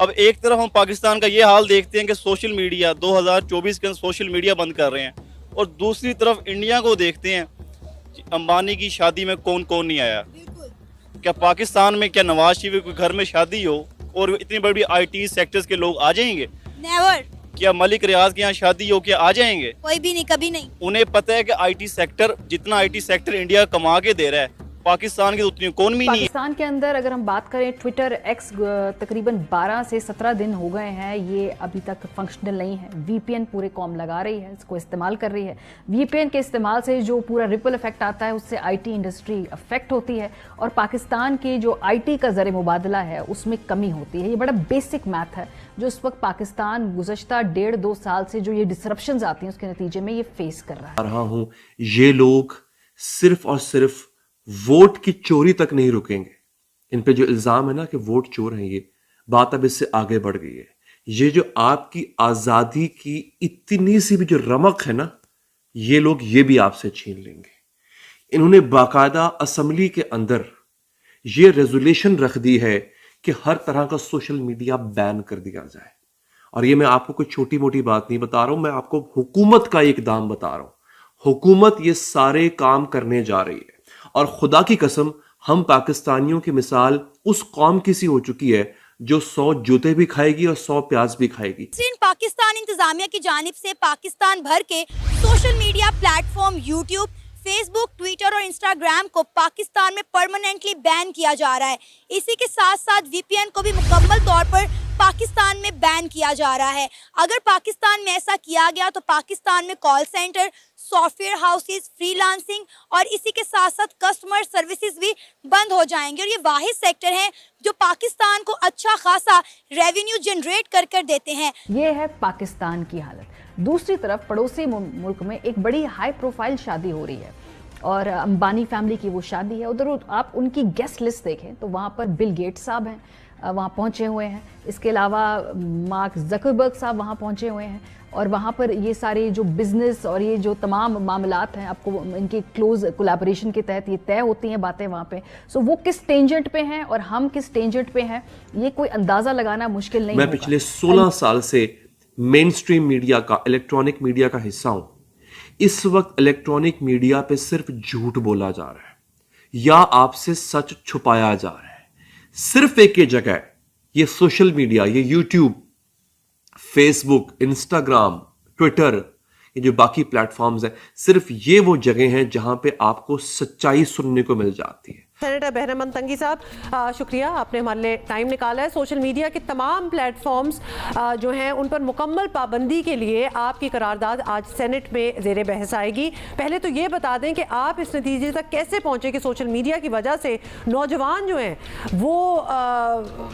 اب ایک طرف ہم پاکستان کا یہ حال دیکھتے ہیں کہ سوشل میڈیا 2024 کے اندر سوشل میڈیا بند کر رہے ہیں، اور دوسری طرف انڈیا کو دیکھتے ہیں، امبانی کی شادی میں کون کون نہیں آیا؟ کیا پاکستان میں کیا نواز شریف کے گھر میں شادی ہو اور اتنی بڑی آئی ٹی سیکٹرز کے لوگ آ جائیں گے؟ نیور. کیا ملک ریاض کے یہاں شادی ہو کیا آ جائیں گے؟ کوئی بھی نہیں، کبھی نہیں. انہیں پتہ ہے کہ آئی ٹی سیکٹر جتنا آئی ٹی سیکٹر انڈیا کما کے دے رہا ہے، پاکستان کی اتنی اکانومی نہیں ہے. پاکستان کے اندر اگر ہم بات کریں ٹویٹر ایکس تقریباً 12 سے 17 دن ہو گئے ہیں، یہ ابھی تک فنکشنل نہیں ہے. وی پی این پورے قوم لگا رہی ہے، اس کو استعمال کر رہی ہے. وی پی این کے استعمال سے جو پورا ریپل افیکٹ آتا ہے اس سے آئی ٹی انڈسٹری افیکٹ ہوتی ہے، اور پاکستان کی جو آئی ٹی کا زر مبادلہ ہے اس میں کمی ہوتی ہے. یہ بڑا بیسک میتھ ہے جو اس وقت پاکستان گزشتہ 1.5-2 سال سے جو یہ ڈسرپشنز آتی ہیں اس کے نتیجے میں یہ فیس کر رہا ہے. یہ لوگ صرف اور صرف ووٹ کی چوری تک نہیں رکیں گے. ان پہ جو الزام ہے نا کہ ووٹ چور ہیں، یہ بات اب اس سے آگے بڑھ گئی ہے. یہ جو آپ کی آزادی کی اتنی سی بھی جو رمق ہے نا، یہ لوگ یہ بھی آپ سے چھین لیں گے. انہوں نے باقاعدہ اسمبلی کے اندر یہ ریزولیشن رکھ دی ہے کہ ہر طرح کا سوشل میڈیا بین کر دیا جائے. اور یہ میں آپ کو کوئی چھوٹی موٹی بات نہیں بتا رہا ہوں، میں آپ کو حکومت کا ایک اقدام بتا رہا ہوں. حکومت یہ سارے کام کرنے جا رہی ہے، اور خدا کی قسم ہم پاکستانیوں کی مثال اس قوم کی سی ہو چکی ہے جو 100 جوتے بھی کھائے گی اور 100 پیاز بھی کھائے گی. پاکستان انتظامیہ کی جانب سے پاکستان بھر کے social media platform YouTube, Facebook, Twitter اور انسٹاگرام کو پاکستان میں پرماننٹلی بین کیا جا رہا ہے. اسی کے ساتھ ساتھ وی پی این کو بھی مکمل طور پر پاکستان میں بین کیا جا رہا ہے. اگر پاکستان میں ایسا کیا گیا تو پاکستان میں call centre, soft where houses, free lancing اور اسی کے ساتھ ساتھ کسٹمر سروسز بھی بند ہو جائیں گے. اور یہ واحد سیکٹر ہیں جو پاکستان کو اچھا خاصا ریونیو جنریٹ کر دیتے ہیں. یہ ہے پاکستان کی حالت. دوسری طرف پڑوسی ملک میں ایک بڑی ہائی پروفائل شادی ہو رہی ہے، اور امبانی فیملی کی وہ شادی ہے. ادھر آپ ان کی گیسٹ لسٹ دیکھیں تو وہاں پر بل گیٹس صاحب ہیں، وہاں پہنچے ہوئے ہیں. اس کے علاوہ مارک زکربرگ صاحب وہاں پہنچے ہوئے ہیں، اور وہاں پر یہ سارے جو بزنس اور یہ جو تمام معاملات ہیں آپ کو ان کی کلوز کولیبریشن کے تحت یہ طے ہوتی ہیں باتیں وہاں پہ. سو وہ کس ٹینجنٹ پہ ہیں اور ہم کس ٹینجنٹ پہ ہیں، یہ کوئی اندازہ لگانا مشکل نہیں. میں پچھلے 16 سال سے مین سٹریم میڈیا کا، الیکٹرانک میڈیا کا حصہ ہوں. اس وقت الیکٹرانک میڈیا پہ صرف جھوٹ بولا جا رہا ہے یا آپ سے سچ چھپایا جا رہا ہے. صرف ایک ہی جگہ ہے، یہ سوشل میڈیا، یہ یوٹیوب، فیس بک، انسٹاگرام، ٹویٹر، یہ جو باقی پلیٹ فارمز ہیں، صرف یہ وہ جگہ ہیں جہاں پہ آپ کو سچائی سننے کو مل جاتی ہے. سینیٹر بہرام تنگی صاحب، شکریہ آپ نے ہمارے لیے ٹائم نکالا ہے. سوشل میڈیا کے تمام پلیٹ فارمز جو ہیں ان پر مکمل پابندی کے لیے آپ کی قرارداد آج سینٹ میں زیر بحث آئے گی. پہلے تو یہ بتا دیں کہ آپ اس نتیجے تک کیسے پہنچے کہ سوشل میڈیا کی وجہ سے نوجوان جو ہیں وہ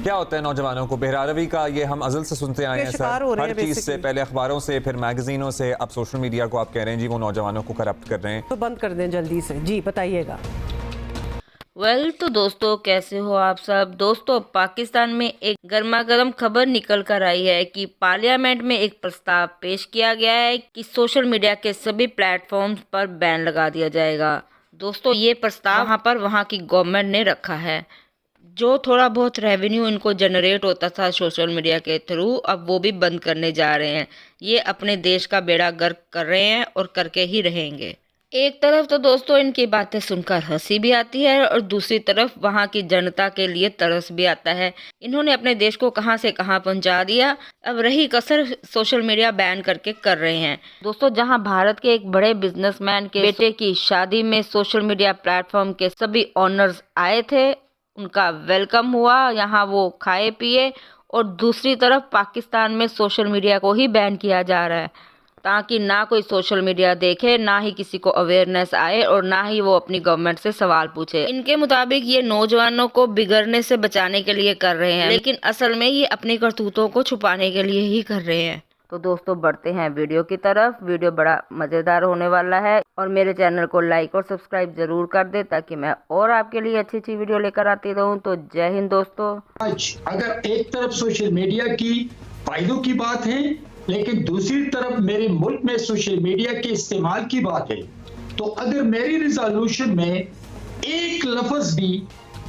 کیا ہوتا ہے نوجوانوں کو بہراروی کا، یہ ہم ازل سے سنتے آئے ہیں سر، ہر چیز سے، پہلے اخباروں سے، پھر میگزینوں سے، اب سوشل میڈیا کو آپ کہہ رہے ہیں جی وہ نوجوانوں کو کرپٹ کر رہے ہیں. تو بند کر دیں جلدی سے. جی بتائیے گا. تو دوستو کیسے ہو آپ سب؟ دوستو پاکستان میں ایک گرما گرم خبر نکل کر آئی ہے کہ پارلیمنٹ میں ایک پرستاو پیش کیا گیا ہے کہ سوشل میڈیا کے سبھی پلیٹ فارمز پر بین لگا دیا جائے گا. دوستو یہ پرستاو وہاں پر وہاں کی گورنمنٹ نے رکھا ہے. جو تھوڑا بہت ریونیو ان کو جنریٹ ہوتا تھا سوشل میڈیا کے تھرو، اب وہ بھی بند کرنے جا رہے ہیں. یہ اپنے دیش کا بیڑا غرق کر رہے ہیں اور کر کے ہی رہیں گے. ایک طرف تو دوستو ان کی باتیں سن کر ہنسی بھی آتی ہے، اور دوسری طرف وہاں کی جنتا کے لیے ترس بھی آتا ہے. انہوں نے اپنے دیش کو کہاں سے کہاں پہنچا دیا، اب رہی کسر سوشل میڈیا بین کر کے کر رہے ہیں. دوستو جہاں بھارت کے ایک بڑے بزنس مین کے بیٹے کی شادی میں سوشل میڈیا پلیٹ فارم کے سبھی اونرز آئے تھے، ان کا ویلکم ہوا، یہاں وہ کھائے پیے، اور دوسری طرف پاکستان میں سوشل میڈیا کو ہی بین کیا جا رہا ہے تاکہ نہ کوئی سوشل میڈیا دیکھے، نہ ہی کسی کو اویئرنیس آئے، اور نہ ہی وہ اپنی گورنمنٹ سے سوال پوچھے. ان کے مطابق یہ نوجوانوں کو بگڑنے سے بچانے کے لیے کر رہے ہیں، لیکن اصل میں یہ اپنی کرتوتوں کو چھپانے کے لیے ہی کر رہے ہیں. تو دوستو بڑھتے ہیں ویڈیو کی طرف. ویڈیو بڑا مزیدار ہونے والا ہے، اور میرے چینل کو لائک اور سبسکرائب ضرور کر دے تاکہ میں اور آپ کے لیے اچھی ویڈیو لے کر آتی رہوں. تو جے ہند دوستو. آج اگر ایک طرف سوشل میڈیا کی فائدوں کی بات ہے، لیکن دوسری طرف میرے ملک میں سوشل میڈیا کے استعمال کی بات ہے، تو اگر میری ریزولوشن میں ایک لفظ بھی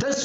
10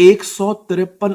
153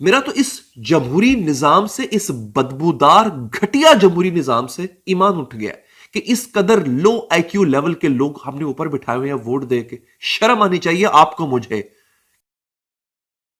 میرا تو اس جمہوری نظام سے, اس بدبودار گھٹیا جمہوری نظام سے ایمان اٹھ گیا کہ اس قدر لو آئی کیو لیول کے لوگ ہم نے اوپر بٹھائے ہوئے ہیں ووٹ دے کے. شرم آنی چاہیے آپ کو, مجھے.